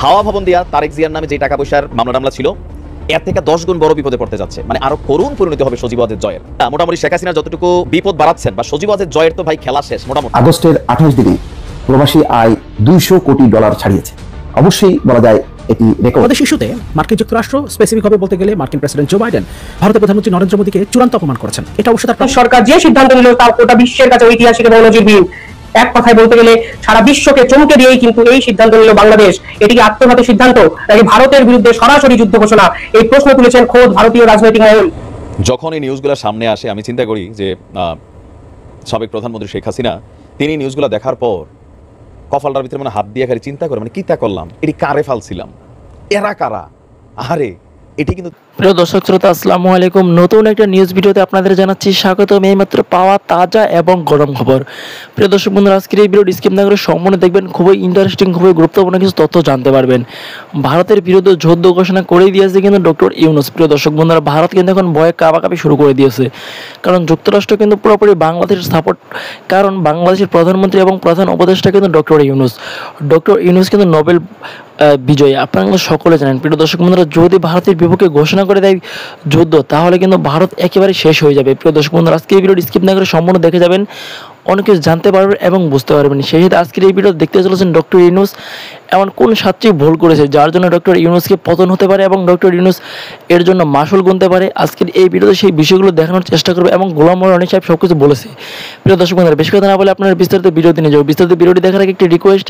হাওয়া ভবন দিয়া তারেক জিয়ার নামে যে টাকা পয়সার মামলা ছিল এর থেকে 10 গুণ বড় বিপদে পড়তে যাচ্ছে, মানে আরো করুণ পরিণতি হবে সজীব ওয়াজেদ জয়ের। মোটামুটি শেখ হাসিনা যতটুকু বিপদ বাড়াচ্ছেন বা সজীব ওয়াজেদ জয়ের তো ভাই খেলা শেষ। মোটামুটি আগস্টের 28 দিনে প্রবাসী আয় $200 কোটি ছাড়িয়েছে। অবশ্যই বলা যায় এটি রেকর্ড। আমাদের শিশুতে মার্কিন যুক্তরাষ্ট্র স্পেসিফিকভাবে বলতে গেলে মার্কিন প্রেসিডেন্ট জো বাইডেন ভারতের প্রধানমন্ত্রী নরেন্দ্র মোদীকে চূড়ান্ত অপমান করেছেন। এটা অবশ্য তার সরকার যে সিদ্ধান্ত নিল তা গোটা বিশ্বের কাছে ঐতিহাসিক এবং নজিরবিহীন। এক কথায় বলতে গেলে সারা বিশ্বকে চমকে দিয়েই কিন্তু এই সিদ্ধান্ত নিল বাংলাদেশ। এটিকে আত্মঘাতী সিদ্ধান্ত নাকি ভারতের বিরুদ্ধে সরাসরি যুদ্ধ ঘোষণা, এই প্রশ্ন তুলেছেন খোদ ভারতীয় রাজনৈতিক মহল। যখন এই নিউজগুলো সামনে আসে আমি চিন্তা করি যে সাবেক প্রধানমন্ত্রী শেখ হাসিনা তিনি নিউজগুলো দেখার পর কপালটার ভিতরে মানে হাত দিয়ে খালি চিন্তা করে মানে কিতা করলাম, এটি কারে ফালছিলাম, এরা কারা, আরে এটি কিন্তু। প্রিয় দর্শক শ্রোতা আসসালামু আলাইকুম, নতুন একটা নিউজ ভিডিওতে আপনাদের জানাচ্ছি স্বাগতম। এইমাত্র পাওয়া তাজা এবং গরম খবর। প্রিয় দর্শক বন্ধুরা, আজকের এই ভিডিওটি স্কিপ না করে সম্পূর্ণ দেখবেন, খুবই ইন্টারেস্টিং, খুবই গুরুত্বপূর্ণ কিছু তথ্য জানতে পারবেন। ভারতের বিরুদ্ধে যুদ্ধ ঘোষণা করেই দিয়েছে কিন্তু ডক্টর ইউনূস। প্রিয় দর্শক বন্ধুরা, ভারত কিন্তু এখন ভয়ে কাঁপাকাঁপি শুরু করে দিয়েছে, কারণ যুক্তরাষ্ট্র কিন্তু পুরোপুরি বাংলাদেশের সাপোর্ট, কারণ বাংলাদেশের প্রধানমন্ত্রী এবং প্রধান উপদেষ্টা কিন্তু ডক্টর ইউনূস। ডক্টর ইউনূস কিন্তু নোবেল বিজয়ী, আপনারা কিন্তু সকলে জানেন। প্রিয় দর্শক বন্ধুরা, যদি ভারতের বিপক্ষে ঘোষণা করে দেয় যুদ্ধ, তাহলে কিন্তু ভারত একেবারে শেষ হয়ে যাবে। প্রিয় দর্শক বন্ধুরা, আজকে এই ভিডিওটি স্কিপ না করে সম্পূর্ণ দেখে যাবেন, অনেক কিছু জানতে পারবেন এবং বুঝতে পারবেন। সেই সাথে আজকের এই ভিডিও দেখতে চলেছেন ডক্টর ইউনূস এমন কোন সাতটি ভুল করেছে যার জন্য ডক্টর ইউনূসকে পতন হতে পারে এবং ডক্টর ইউনূস এর জন্য মাসুল গুনতে পারে। আজকের এই ভিডিওতে সেই বিষয়গুলো দেখানোর চেষ্টা করবে এবং গোলাম মোল্লা রনি সাহেব সব কিছু বলেছে। প্রিয় দর্শক বন্ধুরা, বেশি কথা না বলে আপনার বিস্তারিত ভিডিওতে নিয়ে যাবো। বিস্তারিত ভিডিওটি দেখার আগে একটি রিকোয়েস্ট,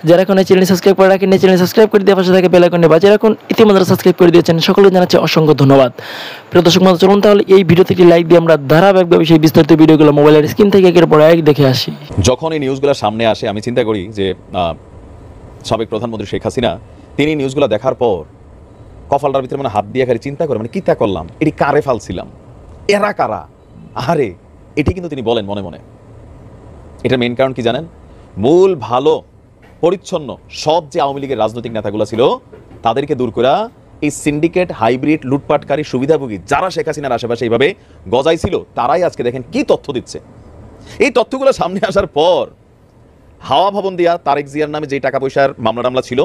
যারা এখন এই চ্যানেল সাবস্ক্রাইব করে রাখেন, চ্যানেল সাবস্ক্রাইব করে দিয়ে পাশে থাকে বেল আইকনে বাজিয়ে রাখুন। ইতিমধ্যে সাবস্ক্রাইব করে দিয়েছেন, সকলে জানাচ্ছি অসংখ্য ধন্যবাদ। প্রিয় দর্শক বন্ধুরা, চলুন তাহলে এই ভিডিওতে একটি লাইক দিয়ে আমরা ধারাবাহিকভাবে সেই বিস্তারিত ভিডিওগুলো মোবাইলের স্ক্রিন থেকে একের পর এক দেখে আসি। যখন এই নিউজগুলো সামনে আসে আমি চিন্তা করি যে সাবেক প্রধানমন্ত্রী শেখ হাসিনা তিনি নিউজগুলো দেখার পর কপালটার ভিতরে মানে হাত দিয়ে খালি চিন্তা করে মানে কিতা করলাম, এটি কারে ফালছিলাম, এরা কারা, আরে এটি কিন্তু তিনি বলেন মনে মনে। এটার মেইন কারণ কি জানেন? মূল ভালো পরিচ্ছন্ন সৎ যে আওয়ামী লীগের রাজনৈতিক নেতাগুলো ছিল তাদেরকে দূর করা এই সিন্ডিকেট হাইব্রিড লুটপাটকারী সুবিধাভোগী যারা শেখ হাসিনার আশেপাশে এইভাবে গজাইছিল, তারাই আজকে দেখেন কি তথ্য দিচ্ছে। এই তথ্যগুলো সামনে আসার পর হাওয়া ভবন দিয়া তারেক জিয়ার নামে যে টাকা পয়সার মামলা ছিল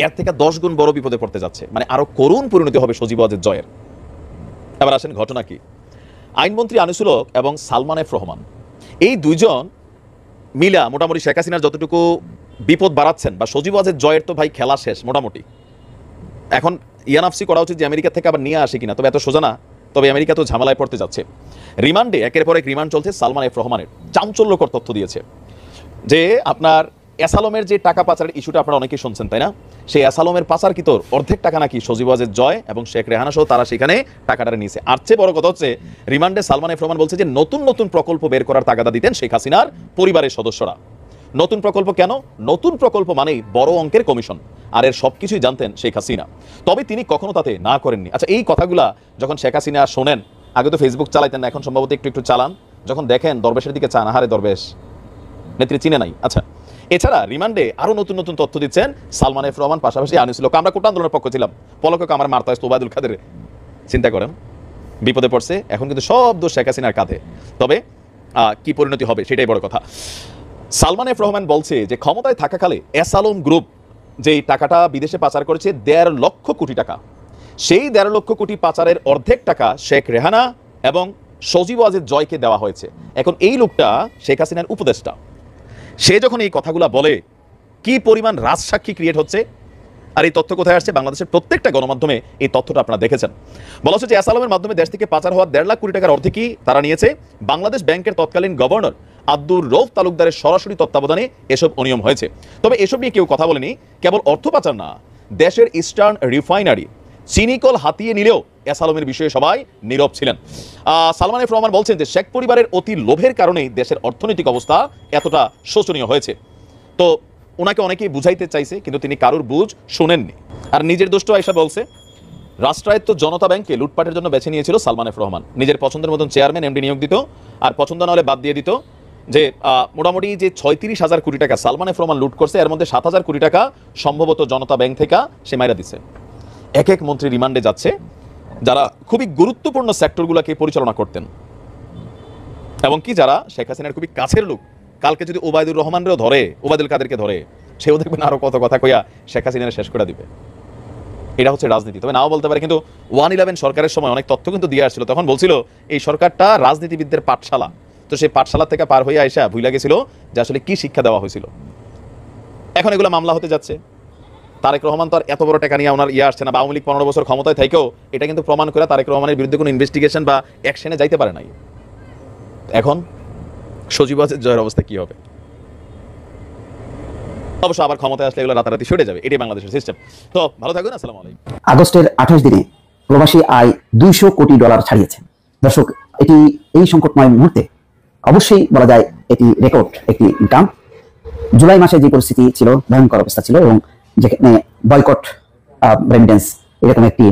এর থেকে 10 গুণ বড় বিপদে পড়তে যাচ্ছে, মানে আরো করুণ পরিণতি হবে সজীব ওয়াজেদ জয়ের। এবার আসেন ঘটনা কি। আইনমন্ত্রী আনিসুল হক এবং সালমান এফ রহমান এই দুইজন মিলা মোটামুটি শেখ হাসিনার যতটুকু বিপদ বাড়াচ্ছেন বা সজীব ওয়াজেদ জয়ের তো ভাই খেলা শেষ মোটামুটি। এখন ইয়ানাফসি করা উচিত যে আমেরিকা থেকে আবার নিয়ে আসে কিনা, তবে এত সোজা না, তবে আমেরিকা তো ঝামেলায় পড়তে যাচ্ছে। রিমান্ডে একের পর এক রিমান্ড চলছে। সালমান এফ রহমানের চাঞ্চল্যকর তথ্য দিয়েছে যে আপনার অ্যাসালমের যে টাকা পাচারের ইস্যুটা আপনারা অনেকেই শুনছেন তাই না, সেই অ্যাসালমের পাচারকৃতর অর্ধেক টাকা নাকি সজীব ওয়াজেদ জয় এবং শেখ রেহানা সহ তারা সেখানে টাকাটা নিয়েছে। আর চেয়ে বড় কথা হচ্ছে রিমান্ডে সালমান এফ রহমান বলছে যে নতুন নতুন প্রকল্প বের করার তাগাদা দিতেন শেখ হাসিনার পরিবারের সদস্যরা। নতুন প্রকল্প কেন? নতুন প্রকল্প মানেই বড় অঙ্কের কমিশন, আর এর সবকিছুই জানতেন শেখ হাসিনা, তবে তিনি কখনো তাতে না করেননি। আচ্ছা, এই কথাগুলা যখন শেখ হাসিনা শোনেন, আগে তো ফেসবুক চালাইতেন না, এখন সম্ভবত একটু একটু চালান, যখন দেখেন দরবেশের দিকে চান, আহারে দরবেশ নেত্রী চিনে নাই। আচ্ছা, এছাড়া রিমান্ডে আরো নতুন নতুন তথ্য দিচ্ছেন সালমান এফ রহমান, পাশাপাশি আনিসুল হক। আমরা কোটা আন্দোলনের পক্ষ ছিলাম, পলকক আমার মারতা ওবায়দুল কাদের চিন্তা করেন বিপদে পড়ছে, এখন কিন্তু সব দোষ শেখ হাসিনার কাঁধে। তবে কি পরিণতি হবে সেটাই বড় কথা। সালমান এফ রহমান বলছে যে ক্ষমতায় থাকাকালে অ্যাসালম গ্রুপ যেই টাকাটা বিদেশে পাচার করেছে 1.5 লক্ষ কোটি টাকা, সেই 1.5 লক্ষ কোটি পাচারের অর্ধেক টাকা শেখ রেহানা এবং সজীব ওয়াজেদ জয়কে দেওয়া হয়েছে। এখন এই লোকটা শেখ হাসিনার উপদেষ্টা, সে যখন এই কথাগুলো বলে কি পরিমাণ রাজসাক্ষী ক্রিয়েট হচ্ছে। আর এই তথ্য কোথায় আসছে? বাংলাদেশের প্রত্যেকটা গণমাধ্যমে এই তথ্যটা আপনারা দেখেছেন। বলা হচ্ছে যে অ্যাসালমের মাধ্যমে দেশ থেকে পাচার হওয়া 1.5 লাখ কোটি টাকার অর্ধেকই তারা নিয়েছে। বাংলাদেশ ব্যাংকের তৎকালীন গভর্নর আব্দুর রৌফ তালুকদারের সরাসরি তত্ত্বাবধানে এসব অনিয়ম হয়েছে। তবে এসব নিয়ে কেউ কথা বলেনি। কেবল অর্থ পাচার না, দেশের ইস্টার্ন রিফাইনারি চিনিকল হাতিয়ে নিলেও অ্যাসালমের বিষয়ে সবাই নীরব ছিলেন। সালমান এফ রহমান বলছেন যে শেখ পরিবারের অতি লোভের কারণেই দেশের অর্থনৈতিক অবস্থা এতটা শোচনীয় হয়েছে। তো ওনাকে অনেকেই বুঝাইতে চাইছে, কিন্তু তিনি কারোর বুঝ শোনেননি। আর নিজের দোষটা এসে বলছে রাষ্ট্রায়ত্ত জনতা ব্যাংকে লুটপাটের জন্য বেছে নিয়েছিল সালমান এফ রহমান। নিজের পছন্দের মতন চেয়ারম্যান এমডি নিয়োগ দিত, আর পছন্দ না হলে বাদ দিয়ে দিত। যে মোটামুটি যে 36,000 কোটি টাকা সালমান এফ রহমান লুট করছে, এর মধ্যে 7,000 কোটি টাকা সম্ভবত জনতা ব্যাংক থেকে সে মাইরা দিছে। এক এক মন্ত্রী রিমান্ডে যাচ্ছে যারা খুবই গুরুত্বপূর্ণ সেক্টরগুলোকে পরিচালনা করতেন এবং কি যারা শেখ হাসিনার খুবই কাছের লোক। কালকে যদি ওবায়দুর রহমানরেও ধরে, ওবায়দুল কাদেরকে ধরে, সেও দেখবেন আরো কত কথা কইয়া শেখ হাসিনা শেষ করে দিবে। এটা হচ্ছে রাজনীতি। তবে নাও বলতে পারে, কিন্তু 111 সরকারের সময় অনেক তথ্য কিন্তু দিয়ে আসছিল। তখন বলছিল এই সরকারটা রাজনীতিবিদদের পাঠশালা। তো সেই পাঠশালা থেকে পার হয়ে আইসা ভুইলা গেছিল যে আসলে কি শিক্ষা দেওয়া হয়েছিল। এখন এগুলো মামলা হতে যাচ্ছে। তারেক রহমান তো আর এত বড় টাকা নিয়ে ওনার আসছে না, বা আওয়ামী লীগ 15 বছর ক্ষমতায় থেকেও এটা কিন্তু প্রমাণ করে তারেক রহমানের বিরুদ্ধে কোনো ইনভেস্টিগেশন বা অ্যাকশনে যাইতে পারে নাই। এখন সজীব ওয়াজেদ জয়ের অবস্থা কি হবে? অবশ্য আবার ক্ষমতায় আসলে এগুলো রাতারাতি সরে যাবে, এটাই বাংলাদেশের সিস্টেম। তো ভালো থাকুন, আসসালামু আলাইকুম। আগস্টের 28 দিনে প্রবাসী আয় $200 কোটি ছাড়িয়েছে। দর্শক, এটি এই সংকটময় মুহূর্তে অবশ্যই বলা যায় এটি রেকর্ড একটি ইনকাম। জুলাই মাসে যে পরিস্থিতি ছিল, ভয়ঙ্কর অবস্থা ছিল, এবং যেখানে বয়কট রেমিটেন্স এরকম একটি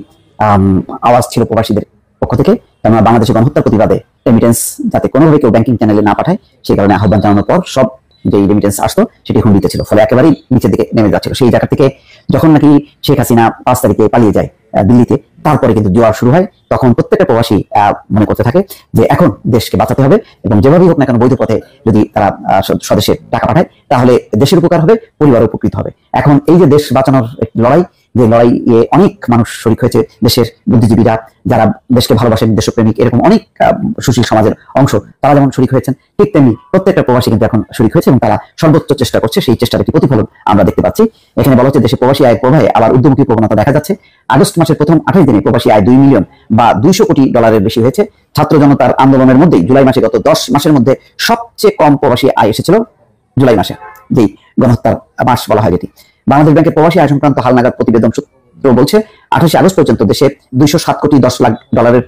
আওয়াজ ছিল প্রবাসীদের পক্ষ থেকে, কেননা বাংলাদেশে গণহত্যার প্রতিবাদে রেমিটেন্স যাতে কোনোভাবে কেউ ব্যাংকিং চ্যানেলে না পাঠায় সেই কারণে আহ্বান জানানোর পর সব যে রেমিটেন্স আসতো সেটি হুমড়িতে ছিল, ফলে একেবারেই নিচের দিকে নেমে যাচ্ছিল। সেই জায়গা থেকে যখন নাকি শেখ হাসিনা 5 তারিখে পালিয়ে যায় দিল্লিতে, তারপরে কিন্তু জোয়ার শুরু হয়। তখন প্রত্যেকটা প্রবাসী মনে করতে থাকে যে এখন দেশকে বাঁচাতে হবে, এবং যেভাবেই হোক না কেন বৈধ পথে যদি তারা স্বদেশে টাকা পাঠায় তাহলে দেশের উপকার হবে, পরিবার উপকৃত হবে। এখন এই যে দেশ বাঁচানোর একটি লড়াই, যে লড়াইয়ে অনেক মানুষ শরিক হয়েছে, দেশের বুদ্ধিজীবীরা যারা দেশকে ভালোবাসেন, দেশপ্রেমিক, এরকম অনেক সুশীল সমাজের অংশ তারা যেমন শরিক হয়েছেন, ঠিক তেমনি প্রত্যেকটা প্রবাসী কিন্তু এখন শরিক হয়েছে এবং তারা সর্বোচ্চ চেষ্টা করছে। সেই চেষ্টার একটি প্রতিফলন আমরা দেখতে পাচ্ছি। এখানে বলা হচ্ছে দেশে প্রবাসী আয়ের প্রবাহে আবার ঊর্ধ্বমুখী প্রবণতা দেখা যাচ্ছে। আগস্ট মাসের প্রথম 28 দিনে প্রবাসী আয় $2 মিলিয়ন বা $200 কোটি বেশি হয়েছে। ছাত্র জনতার আন্দোলনের মধ্যেই জুলাই মাসে গত 10 মাসের মধ্যে সবচেয়ে কম প্রবাসী আয় এসেছিল জুলাই মাসে, যেই গণহত্যার মাস বলা হয় যেটি। বাংলাদেশ ব্যাংকের প্রবাসী আয় সংক্রান্ত হালনাগাদ প্রতিবেদন সূত্র বলছে 28 আগস্ট পর্যন্ত দেশে $207 কোটি 10 লাখ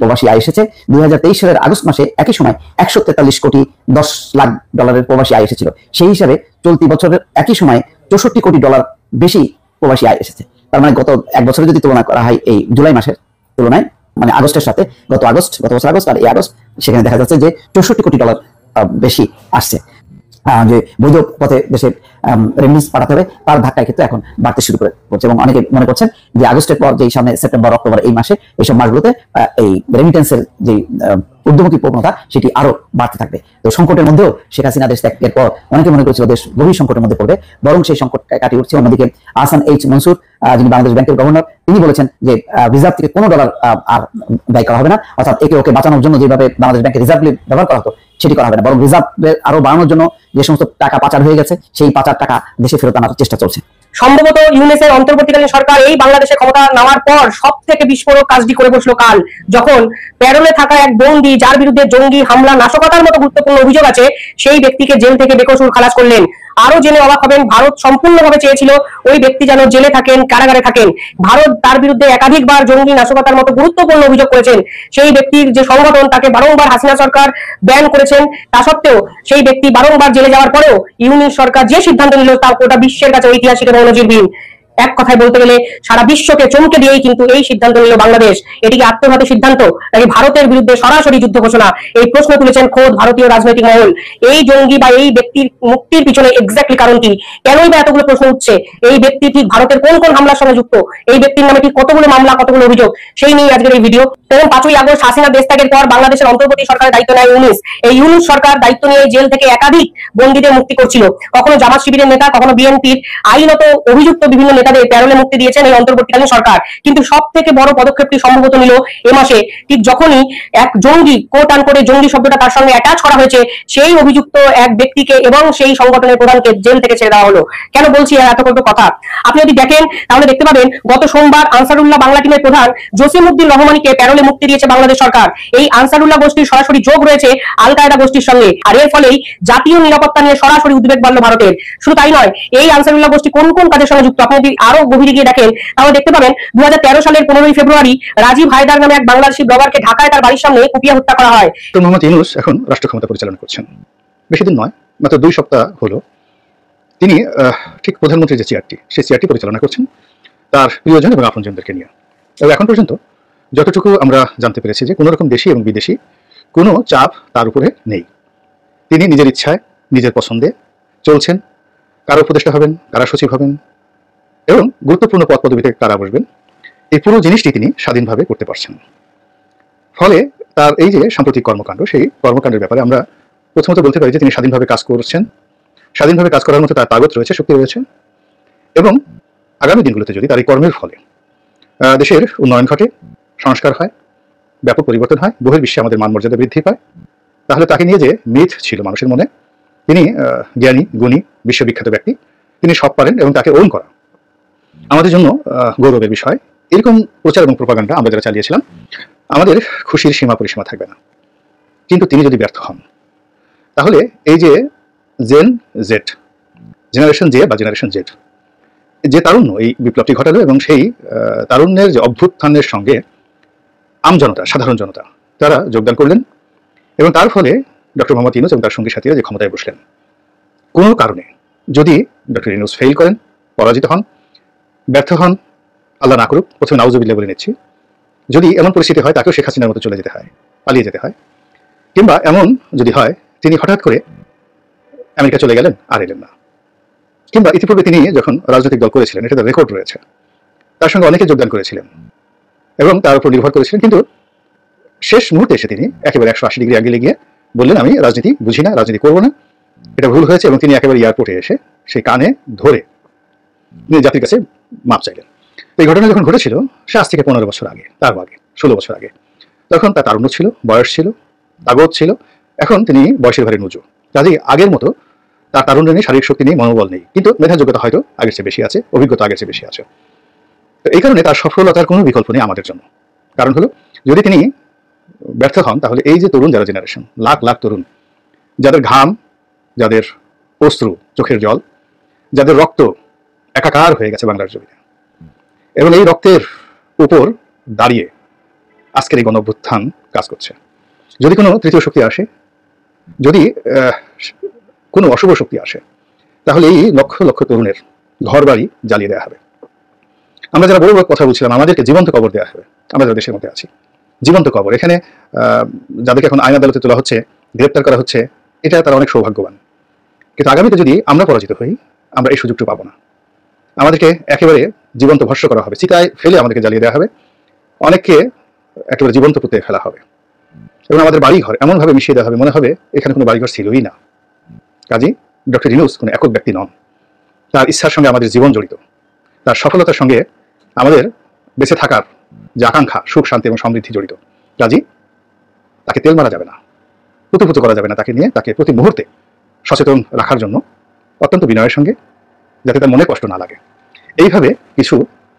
প্রবাসী আয় এসেছে। 2023 সালের আগস্ট মাসে একই সময় $143 কোটি 10 লাখ প্রবাসী আয় এসেছিল। সেই হিসাবে চলতি বছরের একই সময় $64 কোটি বেশি প্রবাসী আয় এসেছে। তার মানে গত এক বছরে যদি তুলনা করা হয় এই জুলাই মাসের তুলনায়, মানে আগস্টের সাথে গত বছর আগস্ট আর এই আগস্ট, সেখানে দেখা যাচ্ছে যে $64 কোটি বেশি আসছে। যে বৈধ পথে দেশে রেমিটেন্স পাঠাতে হবে তার ধাক্কায় কিন্তু এখন বাড়তে শুরু করছে, এবং অনেকে মনে করছেন যে আগস্টের পর যেই সামনে সেপ্টেম্বর, অক্টোবর এই মাসে এইসব মাসগুলোতে এই রেমিটেন্সের যে ঊর্ধ্বমুখী প্রবণতা সেটি আরো বাড়তে থাকবে। তো সংকটের মধ্যেও শেখ হাসিনা দেশ ত্যাগের পর অনেকে মনে করছিল দেশ গভীর সংকটের মধ্যে পড়বে, বরং সেই সংকট কাটিয়ে উঠছে। অন্যদিকে আহসান এইচ মনসুর, যিনি বাংলাদেশ ব্যাংকের গভর্নর, তিনি বলেছেন যে রিজার্ভ থেকে কোনো ডলার আর ব্যয় করা হবে না, অর্থাৎ একে ওকে বাঁচানোর জন্য যেভাবে বাংলাদেশ ব্যাংকের রিজার্ভ ব্যবহার করা হতো সেটি করা হবে না, বরং রিজার্ভের আরো বাড়ানোর জন্য যে সমস্ত টাকা পাচার হয়ে গেছে সেই পাচার টাকা দেশে ফেরত আনার চেষ্টা চলছে। সম্ভবত ইউনিসের অন্তর্বর্তীকালীন সরকার এই বাংলাদেশে ক্ষমতা নেওয়ার পর সব থেকে বিস্ফোরক কাজটি করে বসলো কাল, যখন প্যারোলে থাকা এক বন্দী যার বিরুদ্ধে জঙ্গি হামলা, নাশকতার মতো গুরুত্বপূর্ণ অভিযোগ আছে, সেই ব্যক্তিকে জেল থেকে বেকসুর খালাস করলেন। আরো জেনে অবাক হবেন, ভারত সম্পূর্ণভাবে চেয়েছিল ওই ব্যক্তি যেন জেলে থাকেন, কারাগারে থাকেন। ভারত তার বিরুদ্ধে একাধিকবার জঙ্গি, নাশকতার মতো গুরুত্বপূর্ণ অভিযোগ করেছেন। সেই ব্যক্তির যে সংগঠন তাকে বারংবার হাসিনা সরকার ব্যান করেছেন, তা সত্ত্বেও সেই ব্যক্তি বারংবার জেলে যাওয়ার পরেও ইউনিস সরকার যে সিদ্ধান্ত নিল তা গোটা বিশ্বের কাছে ঐতিহাসিক এবং নজিরবিহীন। এক কথায় বলতে গেলে সারা বিশ্বকে চমকে দিয়েই কিন্তু এই সিদ্ধান্ত নিল বাংলাদেশ। এটিকে আত্মঘাতী সিদ্ধান্ত নাকি ভারতের বিরুদ্ধে সরাসরি যুদ্ধ ঘোষণা, এই প্রশ্ন তুলেছেন খোদ ভারতীয় রাজনৈতিক মহল। এই জঙ্গি বা এই ব্যক্তির মুক্তির পিছনে এক্স্যাক্টলি কারণ কি? কেনই বা এতগুলো প্রশ্ন উঠছে? এই ব্যক্তি ঠিক ভারতের কোন কোন হামলার সঙ্গে যুক্ত? এই ব্যক্তির নামে ঠিক কতগুলো মামলা, কতগুলো অভিযোগ, সেই নিয়ে আজকের এই ভিডিও। এবং 5ই আগস্ট হাসিনা দেশ ত্যাগের পর বাংলাদেশের অন্তর্বর্তী সরকারের দায়িত্ব নেয় ইউনিস। এই ইউনিস সরকার দায়িত্ব নিয়ে জেল থেকে একাধিক বন্দীদের মুক্তি করছিল। কখনো জামাত শিবিরের নেতা, কখনো বিএনপির আইনত অভিযুক্ত বিভিন্ন নেতাদের প্যারোলে মুক্তি দিয়েছেন এই অন্তর্বর্তীকালীন সরকার। কিন্তু সব থেকে বড় পদক্ষেপটি সম্ভবত নিল এ মাসে, ঠিক যখনই এক জঙ্গি, কোট আন করে জঙ্গি শব্দটা তার সঙ্গে অ্যাটাচ করা হয়েছে, সেই অভিযুক্ত এক ব্যক্তিকে এবং সেই সংগঠনের প্রধানকে জেল থেকে ছেড়ে দেওয়া হলো। কেন বলছি এত কথা? আপনি যদি দেখেন তাহলে দেখতে পাবেন গত সোমবার আনসারুল্লাহ বাংলা টিমের প্রধান জসিমউদ্দিন রহমানীকে প্যারোলে মুক্তি দিয়েছে বাংলাদেশ সরকার। এই আনসারুল্লাহ গোষ্ঠীর সরাসরি যোগ রয়েছে আল কায়দা গোষ্ঠীর সঙ্গে, আর এর ফলেই জাতীয় নিরাপত্তা নিয়ে সরাসরি উদ্বেগ বাড়ল ভারতের। শুধু তাই নয়, এই আনসারুল্লাহ গোষ্ঠী কোন কোন কাজের সঙ্গে যুক্ত আপনি যদি আরো গভীরে গিয়ে দেখেন তাহলে দেখতে পাবেন 2013 সালের 15ই ফেব্রুয়ারি রাজীব হায়দার নামে এক বাংলাদেশি ব্লগারকে ঢাকায় তার বাড়ির সামনে কুপিয়ে হত্যা করা হয়। তো মোহাম্মদ ইউনূস এখন রাষ্ট্র ক্ষমতা পরিচালনা করছেন। বেশি দিন নয়, মাত্র 2 সপ্তাহ হলো তিনি ঠিক প্রধানমন্ত্রীর যে চেয়ারটি, সেই চেয়ারটি পরিচালনা করছেন তার প্রিয়জন এবং আপনজনদেরকে নিয়ে। তবে এখন পর্যন্ত যতটুকু আমরা জানতে পেরেছি যে কোনো রকম দেশি এবং বিদেশি কোনো চাপ তার উপরে নেই। তিনি নিজের ইচ্ছায়, নিজের পছন্দে চলছেন। কারা উপদেষ্টা হবেন, কারা সচিব হবেন এবং গুরুত্বপূর্ণ পদ পদবিতে কারা বসবেন, এই পুরো জিনিসটি তিনি স্বাধীনভাবে করতে পারছেন। ফলে তার এই যে সাম্প্রতিক কর্মকাণ্ড, সেই কর্মকাণ্ডের ব্যাপারে আমরা প্রথমত বলতে পারি যে তিনি স্বাধীনভাবে কাজ করছেন। স্বাধীনভাবে কাজ করার মতো তার তাগত রয়েছে, শক্তি রয়েছে। এবং আগামী দিনগুলোতে যদি তার এই কর্মের ফলে দেশের উন্নয়ন ঘটে, সংস্কার হয়, ব্যাপক পরিবর্তন হয়, বহির্বিশ্বে আমাদের মান মর্যাদা বৃদ্ধি পায়, তাহলে তাকে নিয়ে যে মিথ ছিল মানুষের মনে, তিনি জ্ঞানী, গুণী, বিশ্ববিখ্যাত ব্যক্তি, তিনি সব পারেন এবং তাকে ওন করা আমাদের জন্য গৌরবের বিষয়। এরকম প্রচার এবং প্রপাগান্ডা আমরা যারা চালিয়েছিলাম, আমাদের খুশির সীমা পরিসীমা থাকবে না। কিন্তু তিনি যদি ব্যর্থ হন, তাহলে এই যে জেনারেশন জে বা জেনারেশন জেড, যে তারুণ্য এই বিপ্লবটি ঘটালো এবং সেই তারুণ্যের যে অভ্যুত্থানের সঙ্গে আমজনতা, সাধারণ জনতা তারা যোগদান করলেন এবং তার ফলে ডক্টর মোহাম্মদ ইউনূস এবং তার সঙ্গী সাথীরা যে ক্ষমতায় বসলেন। কোনো কারণে যদি ডক্টর ইউনূস ফেল করেন, পরাজিত হন, ব্যর্থ হন, আল্লাহ না করুক, প্রথমে নাউজুবিল্লাহ বলে নিচ্ছি, যদি এমন পরিস্থিতি হয় তাকেও শেখ হাসিনার মতো চলে যেতে হয়, পালিয়ে যেতে হয়, কিংবা এমন যদি হয় তিনি হঠাৎ করে আমেরিকা চলে গেলেন আর এলেন না, কিংবা ইতিপূর্বে তিনি যখন রাজনৈতিক দল করেছিলেন, এটা তার রেকর্ড রয়েছে, তার সঙ্গে অনেকে যোগদান করেছিলেন এবং তার উপর নির্ভর করেছিলেন, কিন্তু শেষ মুহূর্তে এসে তিনি একেবারে 180 ডিগ্রি অ্যাঙ্গেলে গিয়ে বললেন আমি রাজনীতি বুঝি না, রাজনীতি করবো না, এটা ভুল হয়েছে, এবং তিনি একেবারে এয়ারপোর্টে এসে সেই কানে ধরে জাতির কাছে মাপ চাইলেন। এই ঘটনা যখন ঘটেছিল সে আজ থেকে 15 বছর আগে, তার আগে 16 বছর আগে, তখন তার তারুণ্য ছিল, বয়স ছিল, তাগত ছিল। এখন তিনি বয়সের ভারে নুজু, কাজেই আগের মতো তার তারুণ্য নেই, শারীরিক শক্তি নেই, মনোবল নেই, কিন্তু মেধা যোগ্যতা হয়তো আগের চেয়ে বেশি আছে, অভিজ্ঞতা আগের চেয়ে বেশি আছে। তো এই কারণে তার সফলতার কোনো বিকল্প নেই আমাদের জন্য। কারণ হলো যদি তিনি ব্যর্থ হন, তাহলে এই যে তরুণ যারা জেনারেশন, লাখ লাখ তরুণ, যাদের ঘাম, যাদের অশ্রু, চোখের জল, যাদের রক্ত একাকার হয়ে গেছে বাংলার জমিনে, এবং এই রক্তের উপর দাঁড়িয়ে আজকের এই গণঅভ্যুত্থান কাজ করছে, যদি কোনো তৃতীয় শক্তি আসে, যদি কোনো অশুভ শক্তি আসে, তাহলে এই লক্ষ লক্ষ তরুণের ঘর বাড়ি জ্বালিয়ে দেওয়া হবে। আমরা যারা বড় বড় কথা বলছিলাম, আমাদেরকে জীবন্ত কবর দেওয়া হবে। আমরা যারা দেশের মধ্যে আছি, জীবন্ত কবর। এখানে যাদেরকে এখন আইন আদালতে তোলা হচ্ছে, গ্রেপ্তার করা হচ্ছে, এটা তারা অনেক সৌভাগ্যবান। কিন্তু আগামীতে যদি আমরা পরাজিত হই, আমরা এই সুযোগটা পাবো না। আমাদেরকে একেবারে জীবন্ত ভস্য করা হবে, চিতায় ফেলে আমাদেরকে জ্বালিয়ে দেওয়া হবে, অনেককে একেবারে জীবন্ত পুঁতে ফেলা হবে, এবং আমাদের বাড়িঘর এমনভাবে মিশিয়ে দেওয়া হবে, মনে হবে এখানে কোনো বাড়িঘর ছিলই না। কাজী ডক্টর ইউনূস কোনো একক ব্যক্তি নন, তার ইচ্ছার সঙ্গে আমাদের জীবন জড়িত, তার সফলতার সঙ্গে আমাদের বেঁচে থাকার যে আকাঙ্ক্ষা, সুখ, শান্তি এবং সমৃদ্ধি জড়িত। কাজী তাকে তেল মারা যাবে না, পুতুপুতু করা যাবে না, তাকে নিয়ে তাকে প্রতি মুহূর্তে সচেতন রাখার জন্য অত্যন্ত বিনয়ের সঙ্গে, যাতে তার মনে কষ্ট না লাগে, এইভাবে কিছু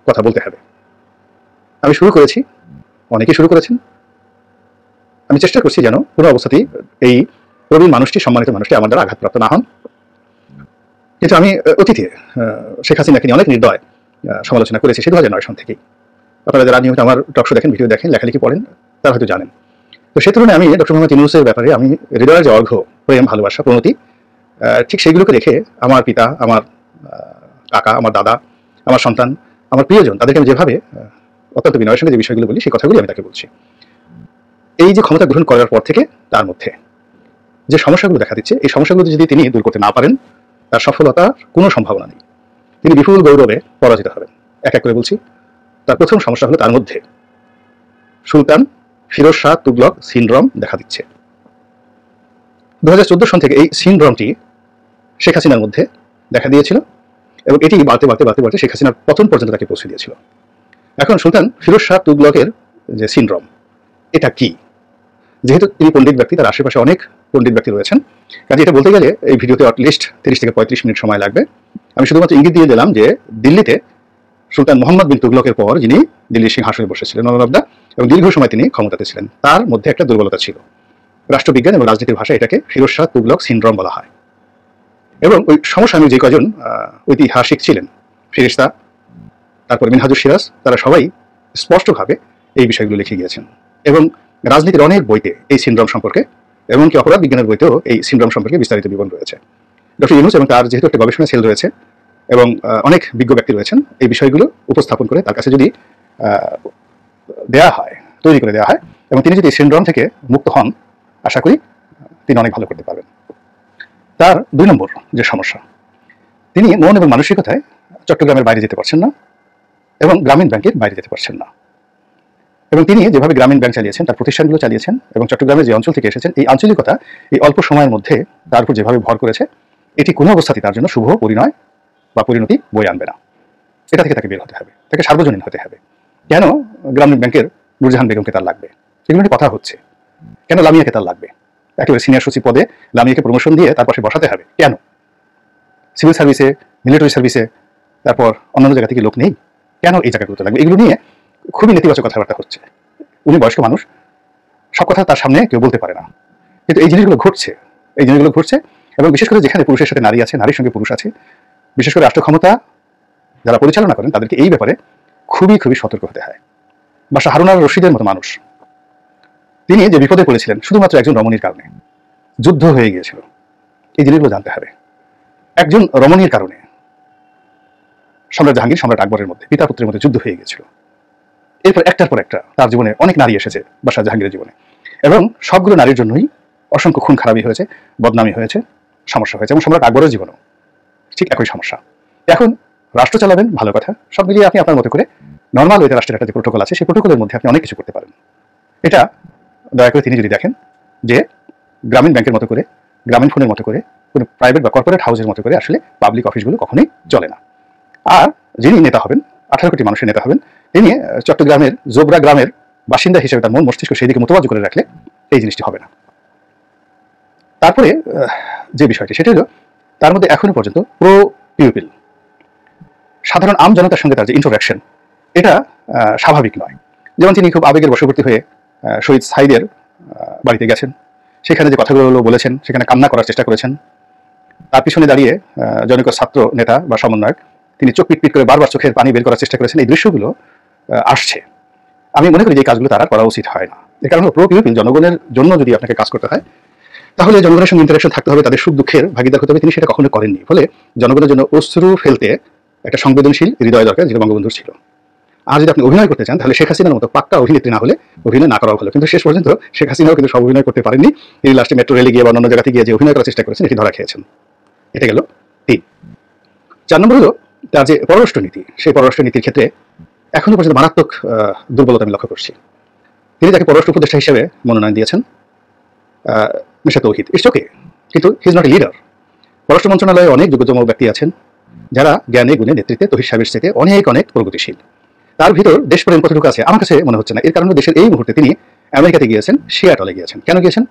কথা বলতে হবে। আমি শুরু করেছি, অনেকেই শুরু করেছেন, আমি চেষ্টা করছি যেন কোনো অবস্থাতেই এই প্রবীণ মানুষটি, সম্মানিত মানুষটি আমার দ্বারা আঘাতপ্রাপ্ত না হন। কিন্তু আমি অতীতে শেখ হাসিনাকে নিয়ে অনেক নির্দয় সমালোচনা করেছি, সে 2009 সন থেকেই। আপনারা যারা নিয়মিত আমার টক শো দেখেন, ভিডিও দেখেন, লেখালেখি পড়েন, তারা হয়তো জানেন। তো সে তুলনায় আমি ডক্টর মোহাম্মদ ইউনূসের ব্যাপারে আমি হৃদয়ের যে অর্ঘ্য, প্রেম, ভালোবাসা, প্রণতি, ঠিক সেইগুলোকে রেখে আমার পিতা, আমার কাকা, আমার দাদা, আমার সন্তান, আমার প্রিয়জন, তাদেরকে আমি যেভাবে অত্যন্ত বিনয়ের সঙ্গে যে বিষয়গুলো বলি, সেই কথাগুলি আমি তাকে বলছি। এই যে ক্ষমতা গ্রহণ করার পর থেকে তার মধ্যে যে সমস্যাগুলো দেখা দিচ্ছে, এই সমস্যাগুলো যদি তিনি দূর করতে না পারেন, তার সফলতার কোনো সম্ভাবনা নেই। তিনি বিপুল গৌরবে পরাজিত হবেন। এক এক করে বলছি। তার প্রথম সমস্যা হলো তার মধ্যে সুলতান ফিরোজ শাহ তুগলক সিনড্রোম দেখা দিচ্ছে। 2014 সন থেকে এই সিনড্রোমটি শেখ হাসিনার মধ্যে দেখা দিয়েছিল এবং এটি বাড়তে বাড়তে বাড়তে বাড়তে শেখ হাসিনার পতন পর্যন্ত তাকে পৌঁছে দিয়েছিল। এখন সুলতান ফিরোজ শাহ তুগলকের যে সিনড্রোম, এটা কি? যেহেতু তিনি পণ্ডিত ব্যক্তি, তার আশেপাশে অনেক পণ্ডিত ব্যক্তি রয়েছেন, কাজে এটা বলতে গেলে এই ভিডিওতে অ্যাটলিস্ট 30 থেকে 35 মিনিট সময় লাগবে। আমি শুধুমাত্র ইঙ্গিত দিয়ে দিলাম যে দিল্লিতে সুলতান মোহাম্মদ বিন তুগলকের পর যিনি দিল্লির সিংহাসনে বসেছিলেন অনবদ্যা এবং দীর্ঘ সময় তিনি ক্ষমতাতে ছিলেন, তার মধ্যে একটা দুর্বলতা ছিল। রাষ্ট্রবিজ্ঞান এবং রাজনীতির ভাষায় এটাকে ফিরোজ শাহ তুগলক সিনড্রোম বলা হয়। এবং ওই সমস্যা আমি যে কজন ঐতিহাসিক ছিলেন, ফেরেশতা, তারপর মিনহাজুস সিরাজ, তারা সবাই স্পষ্টভাবে এই বিষয়গুলো লিখে গিয়েছেন এবং রাজনীতির অনেক বইতে এই সিনড্রোম সম্পর্কে, এমনকি অপরাধ বিজ্ঞানের বইতেও এই সিনড্রোম সম্পর্কে বিস্তারিত বিবরণ রয়েছে। ডক্টর ইউনূস এবং তার যেহেতু একটা গবেষণা সেল রয়েছে এবং অনেক বিজ্ঞ ব্যক্তি রয়েছেন, এই বিষয়গুলো উপস্থাপন করে তার কাছে যদি দেয়া হয়, তৈরি করে দেওয়া হয়, এবং তিনি যদি সিনড্রোম থেকে মুক্ত হন, আশা করি তিনি অনেক ভালো করতে পারবেন। তার 2 নম্বর যে সমস্যা, তিনি মন এবং মানসিকতায় চট্টগ্রামের বাইরে যেতে পারছেন না এবং গ্রামীণ ব্যাংকের বাইরে যেতে পারছেন না। এবং তিনি যেভাবে গ্রামীণ ব্যাংক চালিয়েছেন, তার প্রতিষ্ঠানগুলো চালিয়েছেন এবং চট্টগ্রামের যে অঞ্চল থেকে এসেছেন, এই আঞ্চলিকতা এই অল্প সময়ের মধ্যে তার উপর যেভাবে ভর করেছে, এটি কোনো অবস্থাতেই তার জন্য শুভ পরিণয় বা পরিণতি বয়ে আনবে না। এটা থেকে তাকে বের হতে হবে, তাকে সার্বজনীন হতে হবে। কেন গ্রামীণ ব্যাংকের নূরজাহান বেগমকে তার লাগবে, এগুলো নিয়ে কথা হচ্ছে। কেন লামিয়াকে তার লাগবে, একেবারে সিনিয়র সচিব পদে লামিয়াকে প্রমোশন দিয়ে তার পাশে বসাতে হবে কেন? সিভিল সার্ভিসে, মিলিটারি সার্ভিসে, তারপর অন্যান্য জায়গা থেকে লোক নেই, কেন এই জায়গাগুলোতে লাগবে? এগুলো নিয়ে খুবই নেতিবাচক কথাবার্তা হচ্ছে। উনি বয়স্ক মানুষ, সব কথা তার সামনে কেউ বলতে পারে না, কিন্তু এই জিনিসগুলো ঘটছে, এই জিনিসগুলো ঘটছে। এবং বিশেষ করে যেখানে পুরুষের সাথে নারী আছে, নারীর সঙ্গে পুরুষ আছে, বিশেষ করে রাষ্ট্র ক্ষমতা যারা পরিচালনা করেন তাদেরকে এই ব্যাপারে খুবই খুবই সতর্ক হতে হয়। বাদশাহ হারুন আর রশিদের মতো মানুষ, তিনি যে বিপদে পড়েছিলেন শুধুমাত্র একজন রমণীর কারণে, যুদ্ধ হয়ে গিয়েছিল, এই জিনিসগুলো জানতে হবে। একজন রমণীর কারণে সম্রাট জাহাঙ্গীর সম্রাট আকবরের মধ্যে পিতা পুত্রের মধ্যে যুদ্ধ হয়ে গিয়েছিল। এরপর একটার পর একটা তার জীবনে অনেক নারী এসেছে বাদশাহ জাহাঙ্গীরের জীবনে, এবং সবগুলো নারীর জন্যই অসংখ্য খুন খারাপি হয়েছে, বদনামি হয়েছে, সমস্যা হয়েছে। এবং সম্রাট আকবরের জীবনেও ঠিক একই সমস্যা। এখন রাষ্ট্র চালাবেন, ভালো কথা, সব মিলিয়ে আপনি আপনার মতো করে নর্মাল ওইটা রাষ্ট্রের একটা যে প্রোটোকল আছে সেই প্রোটোকলের মধ্যে আপনি অনেক কিছু করতে পারেন। এটা দয়া করে তিনি যদি দেখেন যে গ্রামীণ ব্যাংকের মতো করে, গ্রামীণ ফোনের মতো করে, কোনো প্রাইভেট বা কর্পোরেট হাউসের মতো করে আসলে পাবলিক অফিসগুলো কখনোই চলে না। আর যিনি নেতা হবেন, 18 কোটি মানুষের নেতা হবেন, তিনি চট্টগ্রামের জোবরা গ্রামের বাসিন্দা হিসেবে তার মন মস্তিষ্ক সেই দিকে মোতবাজ করে রাখলে এই জিনিসটি হবে না। তারপরে যে বিষয়টি সেটা হলো তার মধ্যে এখনো পর্যন্ত প্রো পিউপিল, সাধারণ আম জনতার সঙ্গে তার যে ইন্টারাকশন, এটা স্বাভাবিক নয়। যেমন তিনি খুব আবেগের বশবর্তী হয়ে শহীদ সাইদের বাড়িতে গেছেন, সেখানে যে কথাগুলো বলেছেন, সেখানে কান্না করার চেষ্টা করেছেন। তার পিছনে দাঁড়িয়ে জনৈক ছাত্র নেতা বা সমন্বয়ক, তিনি চোখ পিট করে বারবার চোখের পানি বের করার চেষ্টা করেছেন। এই দৃশ্যগুলো আসছে। আমি মনে করি যে কাজগুলো তারা করা উচিত হয় না। এর কারণ প্রো পিউপিল, জনগণের জন্য যদি আপনাকে কাজ করতে হয় তাহলে জনগণের সঙ্গে ইন্টারাকশন থাকতে হবে, তাদের সুখ দুঃখের ভাগিদার হতে হবে। তিনি সেটা কখনো করেননি। ফলে জনগণের জন্য অশ্রু ফেলতে একটা সংবেদনশীল হৃদয় দরকার, যেটা বঙ্গবন্ধুর ছিল। আর যদি আপনি অভিনয় করতে চান তাহলে শেখ হাসিনার মতো পাক্কা অভিনেত্রী না হলে অভিনয় না করাও ভালো। কিন্তু শেষ পর্যন্ত শেখ হাসিনাও কিন্তু সব অভিনয় করতে পারেননি। তিনি লাস্টে মেট্রো রেলে গিয়ে বা অন্য জায়গাতে গিয়ে যে অভিনয় করার চেষ্টা করেছেন এটি ধরা খেয়েছেন। এটা গেল 3। 4 নম্বর হলো তার যে পররাষ্ট্র নীতি, সেই পররাষ্ট্র নীতির ক্ষেত্রে এখনো পর্যন্ত মারাত্মক দুর্বলতা আমি লক্ষ্য করছি। তিনি তাকে পররাষ্ট্র উপদেষ্টা হিসেবে মনোনয়ন দিয়েছেন মিস্টার তৌহিদ, ইটস ওকে, কিন্তু he is not a leader. পররাষ্ট্র মন্ত্রণালয়ে অনেক যোগ্যতম ব্যক্তি আছেন যারা জ্ঞানে গুণে নেতৃত্বে তৌহিদ সাহেবের চেয়ে অনেক অনেক প্রগতিশীল। তার ভিতর দেশপ্রেম কতটুকু আছে আমার কাছে মনে হচ্ছে না। এর কারণে দেশের এই মুহূর্তে তিনি আমেরিকাতে গিয়েছেন, সিয়াটলে গিয়েছেন। কেন গিয়েছেন?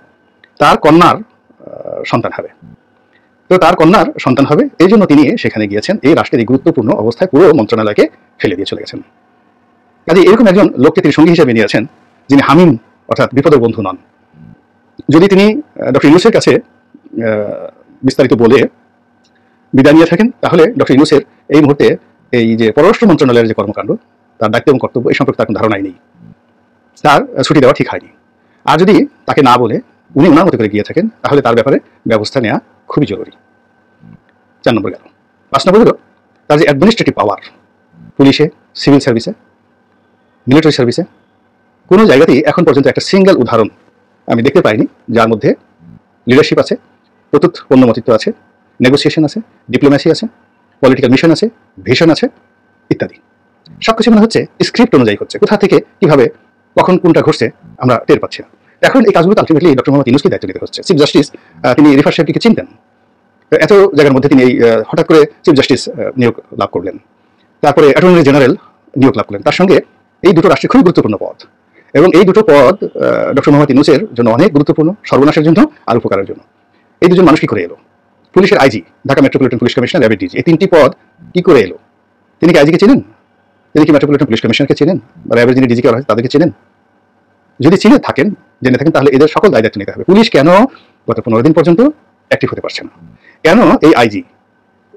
তার কন্যার সন্তান হবে, তো তার কন্যার সন্তান হবে, এই জন্য তিনি সেখানে গিয়েছেন। এই রাষ্ট্রের এই গুরুত্বপূর্ণ অবস্থায় পুরো মন্ত্রণালয়কে ফেলে দিয়ে চলে গেছেন। কাজে এরকম একজন লোককে তিনি সঙ্গী হিসেবে নিয়েছেন যিনি হামিম অর্থাৎ বিপদের বন্ধু নন। যদি তিনি ডক্টর ইউনূসের কাছে বিস্তারিত বলে বিদায় নিয়ে থাকেন তাহলে ডক্টর ইউনূসের এই মুহূর্তে এই যে পররাষ্ট্র মন্ত্রণালয়ের যে কর্মকাণ্ড, তার দায়িত্ব এবং কর্তব্য এই সম্পর্কে তার কোনো ধারণাই নেই, তার ছুটি দেওয়া ঠিক হয়নি। আর যদি তাকে না বলে উনি ওনার মতো করে গিয়ে থাকেন তাহলে তার ব্যাপারে ব্যবস্থা নেওয়া খুবই জরুরি। 4 নম্বর গেল। 5 নম্বর হলো তার যে অ্যাডমিনিস্ট্রেটিভ পাওয়ার, পুলিশে, সিভিল সার্ভিসে, মিলিটারি সার্ভিসে কোনো জায়গাতেই এখন পর্যন্ত একটা সিঙ্গেল উদাহরণ আমি দেখতে পাইনি যার মধ্যে লিডারশিপ আছে, প্রত্যুত পণ্যমতিত্ব আছে, নেগোসিয়েশন আছে, ডিপ্লোম্যাসি আছে, পলিটিক্যাল মিশন আছে, ভিশন আছে ইত্যাদি। সবকিছু মনে হচ্ছে স্ক্রিপ্ট অনুযায়ী হচ্ছে, কোথা থেকে কিভাবে কখন কোনটা ঘটছে আমরা টের পাচ্ছি না। এখন এই কাজগুলো আলটিমেটলি ডক্টর মোহাম্মদ ইউনূসকে দায়িত্ব নিতে হচ্ছে। চিফ জাস্টিস তিনি রিফাত সাহেবকে চিনতেন, এত জায়গার মধ্যে তিনি এই হঠাৎ করে চিফ জাস্টিস নিয়োগ লাভ করলেন, তারপরে অ্যাটর্নি জেনারেল নিয়োগ লাভ করলেন। তার সঙ্গে এই দুটো রাষ্ট্রের খুবই গুরুত্বপূর্ণ পদ, এবং এই দুটো পদ ডক্টর মোহাম্মদ ইউনূসের জন্য অনেক গুরুত্বপূর্ণ, সর্বনাশের জন্য আর উপকারের জন্য। এই দুজন মানুষ কি করে এলো? পুলিশের IG, Dhaka metropolitan police commissioner, র্যাবের ডিজি, এই 3টি পদ কি করে এলো? তিনি কি আইজিকে চেনেন? তিনি কি মেট্রোপলিটন পুলিশ কমিশনারকে চেনেন? বা র্যাবের যিনি ডিজিকে হয় তাদেরকে চেনেন? যদি জেনে থাকেন তাহলে এদের সকল দায় দায়িত্ব নিতে হবে। পুলিশ কেন গত 15 দিন পর্যন্ত অ্যাক্টিভ হতে পারছে না? কেন এই আইজি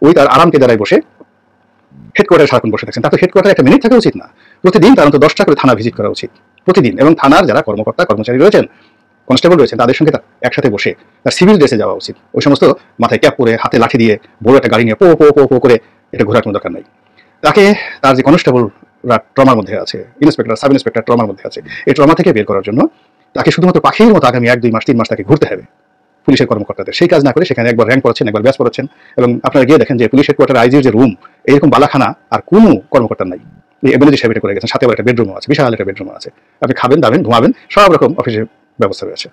ওই তার আরামকে দাঁড়ায় বসে হেডকোয়ার্টারে সারাক্ষণ বসে থাকছেন? তার তো হেডকোয়ার্টারে একটা মিনিট থাকা উচিত না? প্রতিদিন তার অন্তত 10টা করে থানা ভিজিট করা উচিত প্রতিদিন, এবং থানার যারা কর্মকর্তা কর্মচারী রয়েছেন, কনস্টেবল রয়েছেন, তাদের সঙ্গে তার একসাথে বসে তার সিভিল ড্রেসে যাওয়া উচিত। ওই সমস্ত মাথায় ক্যাপ পরে হাতে লাঠি দিয়ে বড় একটা গাড়ি নিয়ে পো পো পো পো করে এটা ঘোরার কোনো দরকার নাই। তাকে তার যে কনস্টেবলরা ট্রমার মধ্যে আছে, ইন্সপেক্টর, সাব ইন্সপেক্টর ট্রমার মধ্যে আছে, এই ট্রমা থেকে বের করার জন্য তাকে শুধুমাত্র পাখির মতো আগামী 1, 2 মাস, 3 মাস তাকে ঘুরতে হবে পুলিশের কর্মকর্তাদের। সেই কাজ না করে সেখানে একবার র্যাঙ্ক পড়াচ্ছেন, একবার ব্যাস পড়াচ্ছেন, এবং আপনারা গিয়ে দেখেন যে পুলিশ হেডকোয়ার্টার আইজির যে রুম, এরকম বালাখানা আর কোনো কর্মকর্তার নাই। এই এমএলএ সাহেব এটা করে গেছেন, সাথে আবার একটা বেডরুমও আছে, বিশাল একটা বেডরুমও আছে। আপনি খাবেন, দাবেন, ঘুমাবেন, সব রকম অফিসের ব্যবস্থা রয়েছে।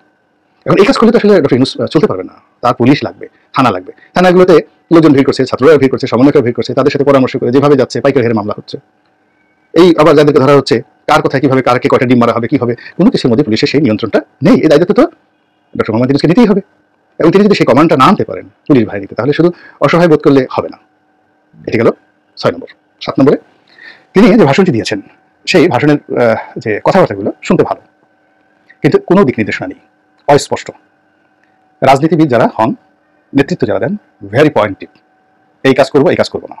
এখন এই কাজ করলে তো আসলে ডক্টর ইউনূস চলতে পারবে না। তার পুলিশ লাগবে, থানা লাগবে। থানাগুলোতে লোকজন ভিড় করছে, ছাত্ররা ভিড় করছে, সমন্বয়করা ভিড় করছে, তাদের সাথে পরামর্শ করে যেভাবে যাচ্ছে পাইকারি হারে মামলা হচ্ছে। এই আবার যাদেরকে ধরা হচ্ছে, কার কোথায় কিভাবে কারকে কয়টা ডিম মারা হবে, কি হবে, কোনো কিছুর মধ্যে পুলিশের সেই নিয়ন্ত্রণটা নেই। এই দায়িত্ব তো ডক্টর মোহাম্মদ ইউনূসকে নিতেই হবে। এবং তিনি যদি সেই কমান্ডটা না আনতে পারেন পুলিশ বাহিনীতে, তাহলে শুধু অসহায় বোধ করলে হবে না। এটি গেল 6 নম্বর। 7 নম্বরে তিনি যে ভাষণটি দিয়েছেন, সেই ভাষণের যে কথাবার্তাগুলো শুনতে ভালো, কিন্তু কোনো দিক নির্দেশনা নেই, অস্পষ্ট। রাজনীতিবিদ যারা হন, নেতৃত্ব যারা দেন, ভেরি পয়েন্টিভ। এই কাজ করবো, এই কাজ করবো না,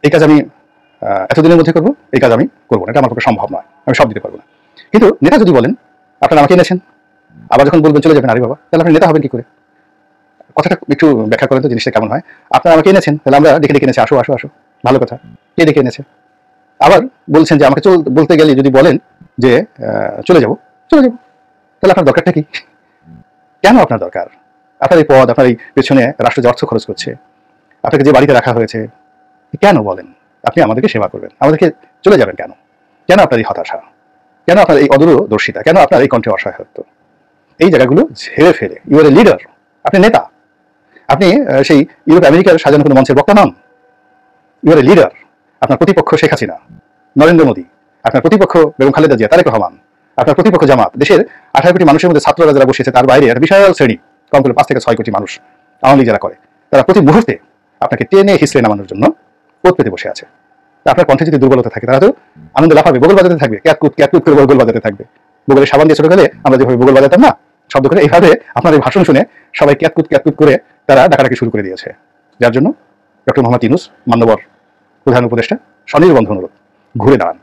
এই কাজ আমি এতদিনের মধ্যে করবো, এই কাজ আমি করবো না, এটা আমার পক্ষে সম্ভব নয়, আমি সব দিতে পারবো না। কিন্তু নেতা যদি বলেন আপনারা আমাকে এনেছেন, আবার যখন বলবেন চলে যাবেন, আরে বাবা, তাহলে আপনি নেতা হবেন কি করে? কথাটা একটু ব্যাখ্যা করেন তো, জিনিসটা কেমন হয়। আপনারা আমাকে এনেছেন, তাহলে আমরা ডেকে ডেকে এনেছি, আসো আসো আসো, ভালো কথা, কে ডেকে এনেছে? আবার বলছেন যে আমাকে বলতে গেলে যদি বলেন যে চলে যাবো, চলে যাবো, তাহলে আপনার দরকারটা কি? কেন আপনার দরকার? আপনার এই পদ, আপনার এই পেছনে রাষ্ট্র যে অর্থ খরচ করছে, আপনাকে যে বাড়িতে রাখা হয়েছে, কেন বলেন আপনি আমাদেরকে সেবা করবেন, আমাদেরকে চলে যাবেন কেন? কেন আপনার এই হতাশা, কেন আপনার এই অদূরদর্শিতা, কেন আপনার এই কণ্ঠে অসহায়ত্ব? এই জায়গাগুলো ঝেড়ে ফেলে, ইউ আর এ লিডার, আপনি নেতা, আপনি সেই ইউরোপ আমেরিকার সাজানো কোনো মঞ্চের বক্তা নন। You R a leader. আপনার প্রতিপক্ষ শেখ হাসিনা, নরেন্দ্র মোদী, আপনার প্রতিপক্ষ বেগম খালেদা জিয়া, তারেক রহমান, আপনার প্রতিপক্ষ জামাত, দেশের 18 কোটি মানুষের মধ্যে ছাত্ররা যারা বসেছে, তার বাইরে একটা বিশাল শ্রেণী, কম করে 5 থেকে 6 কোটি মানুষ আওয়ামী লীগ যারা করে, তারা প্রতি মুহূর্তে আপনাকে টেনে হিসড়ে নামানোর জন্য পথ পেতে বসে আছে। আপনার কণ্ঠে যদি দুর্বলতা থাকে, তারা তো আনন্দ লাফাবে, বগল বাজাতে থাকবে, ক্যাটকুট ক্যাটকুট করে বগল বাজাতে থাকবে। বগলের সাবান দিয়ে ছোট গেলে আমরা যেভাবে বগল বাজাতাম না, শব্দ করে, এইভাবে আপনার এই ভাষণ শুনে সবাই ক্যাটকুট ক্যাটকুট করে তারা ডাকাডাকি শুরু করে দিয়েছে। যার জন্য ডক্টর মোহাম্মদ ইউনূস, মান্যবর প্রধান উপদেষ্টা, স্বনির্বন্ধ অনুরোধ, ঘুরে দাঁড়ান।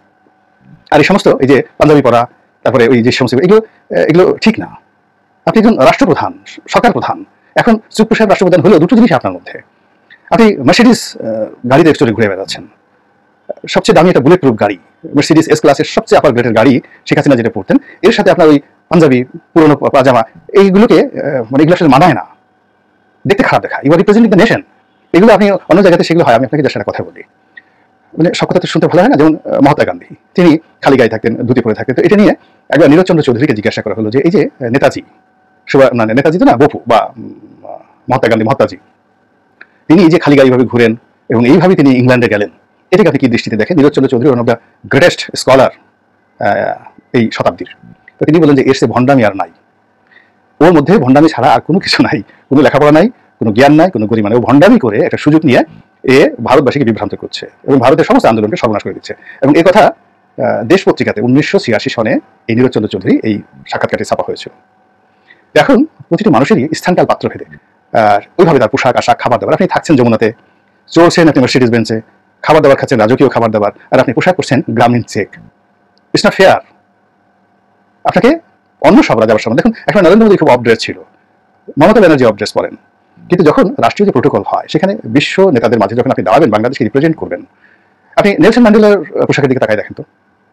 আর এই সমস্ত এই যে পাঞ্জাবি পরা, তারপরে ওই যে সমস্ত এগুলো ঠিক না। আপনি একজন রাষ্ট্রপ্রধান, সরকার প্রধান, এখন সুপ্রিম সাহেব রাষ্ট্রপ্রধান হলেও দুটো জিনিস আপনার মধ্যে। আপনি মার্সিডিস গাড়িতে চড়ে ঘুরে বেড়াচ্ছেন, সবচেয়ে দামি একটা বুলেট প্রুফ গাড়ি, মার্সিডিস এস ক্লাসের সবচেয়ে আপার গ্রেডের গাড়ি শেখ হাসিনা যেটা পড়তেন, এর সাথে আপনার ওই পাঞ্জাবি, পুরোনো পাজামা, এইগুলোকে মানে এগুলো আসলে মানায় না, দেখতে খারাপ দেখা। You are representing the nation. এগুলো আপনি অন্য জায়গাতে সেগুলো হয়। আমি আপনাকে জাস্ট একটা কথা বলি, মানে সব কথা তো শুনতে ভালো হয় না। যেমন মহাত্মা গান্ধী, তিনি খালি গায়ে থাকতেন, ধুতি পরে থাকতেন। তো এটা নিয়ে একবার নীরজচন্দ্র চৌধুরীকে জিজ্ঞাসা করা হলো যে এই যে নেতাজি, মানে নেতাজি তো না, বপু বা মহাত্মা গান্ধী, মহাত্মাজি, তিনি এই যে খালি গায়ে ভাবে ঘুরেন এবং এইভাবে তিনি ইংল্যান্ডে গেলেন, এটাকে আপনি কি দৃষ্টিতে দেখেন? Nirajchandra Chaudhuri one of the greatest scholar এই শতাব্দীর। তো তিনি বলেন যে এর সে ভণ্ডামি আর নাই, ওর মধ্যে ভণ্ডামি ছাড়া আর কোনো কিছু নাই, কোনো লেখাপড়া নাই, কোনো জ্ঞান নাই, কোনো গরিমা নাই। ও ভণ্ডামি করে একটা সুযোগ নিয়ে এ ভারতবাসীকে বিভ্রান্ত করছে এবং ভারতের সমস্ত আন্দোলনকে সর্বনাশ করে দিচ্ছে। এবং এই কথা দেশ পত্রিকাতে 1986 সনে এই নীরজচন্দ্র চৌধুরী এই সাক্ষাৎকারটি ছাপা হয়েছিল। এখন প্রতিটি মানুষেরই স্থানকাল পাত্রভেদে ওইভাবে তার পোশাক আশাক, খাবার দাবার। আপনি থাকছেন যমুনাতে, চলছেন আপনি মার্সিডিজ বেঞ্চে, খাবার দাবার খাচ্ছেন রাজকীয় খাবার দাবার, আর আপনি পোশাক করছেন গ্রামীণ চেক। It's not fair. আপনাকে অন্য সব রাজাবার সামনে দেখুন, এখন নরেন্দ্র মোদী খুব অফ ড্রেস ছিল, মমতা ব্যানার্জি অফ ড্রেস পরেন, কিন্তু যখন রাষ্ট্রীয় যে প্রোটোকল হয়, সেখানে বিশ্ব নেতাদের মাঝে যখন আপনি দাঁড়াবেন, বাংলাদেশকে রিপ্রেজেন্ট করবেন, আপনি নেলসন ম্যান্ডেলার পোশাকের দিকে তাকায় দেখেন তো,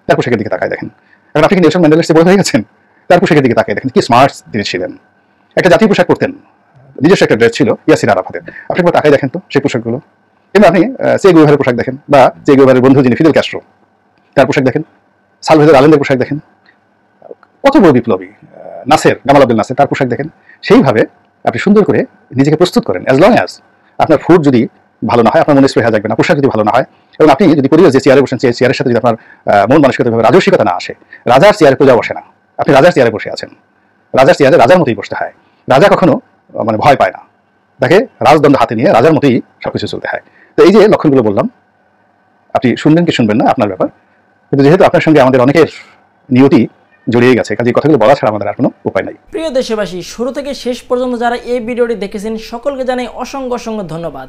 তার পোশাকের দিকে তাকায় দেখেন। এখন আপনি কি নেলসন ম্যান্ডেলার চেয়ে বড় হয়ে গেছেন? তার পোশাকের দিকে তাকায় দেখেন, কি স্মার্ট তিনি ছিলেন। একটা জাতীয় পোশাক পরতেন, নিজস্ব একটা ড্রেস ছিল ইয়াসির আরাফাতের। আপনি একবার তাকায় দেখেন তো সেই পোশাকগুলো। কিন্তু আপনি চে গুয়েভারের পোশাক দেখেন, বা চে গুয়েভারের বন্ধু যিনি ফিদেল ক্যাস্ট্রো, তার পোশাক দেখেন, সালভেদর আলেন্দের পোশাক দেখেন, কত বড় বিপ্লবী নাসের, গামাল আব্দুল নাসের, তার পোশাক দেখেন। সেইভাবে আপনি সুন্দর করে নিজেকে প্রস্তুত করেন। অ্যাজ লং অ্যাজ আপনার ফুড যদি ভালো না হয়, আপনার মনে স্পৃহা জাগবে না, পোশাক যদি ভালো না হয়, এবং আপনি যদি পরিবেশ যে চেয়ারে বসেন, চেয়ারের সাথে যদি আপনার মন মানসিকতাভাবে রাজস্বিকতা না আসে, রাজার চেয়ারে প্রজা বসে না, আপনি রাজার চেয়ারে বসে আছেন, রাজার চেয়ারে রাজার মতোই বসতে হয়। রাজা কখনো মানে ভয় পায় না, তাকে রাজদণ্ড হাতে নিয়ে রাজার মতোই সবকিছু চলতে হয়। তো এই যে লক্ষণগুলো বললাম, আপনি শুনবেন কি শুনবেন না আপনার ব্যাপার, কিন্তু যেহেতু আপনার সঙ্গে আমাদের অনেকের নিয়তি জড়িয়ে গেছে, কাজে কথাগুলো বলা ছাড়া আমাদের আর কোনো উপায় নাই। প্রিয় দেশবাসী, শুরু থেকে শেষ পর্যন্ত যারা এই ভিডিওটি দেখেছেন সকলকে জানাই অসংখ্য অসংখ্য ধন্যবাদ।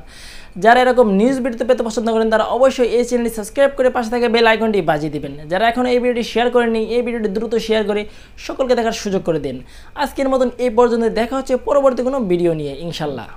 যারা এরকম নিউজ ভিডিও পেতে পছন্দ করেন তারা অবশ্যই এই চ্যানেলটি সাবস্ক্রাইব করে পাশে থাকা বেল আইকনটি বাজিয়ে দিবেন। যারা এখন এই ভিডিওটি শেয়ার করেননি, এই ভিডিওটি দ্রুত শেয়ার করে সকলকে দেখার সুযোগ করে দিন। আজকের মতন এই পর্যন্ত, দেখা হচ্ছে পরবর্তী কোনো ভিডিও নিয়ে ইনশাল্লাহ।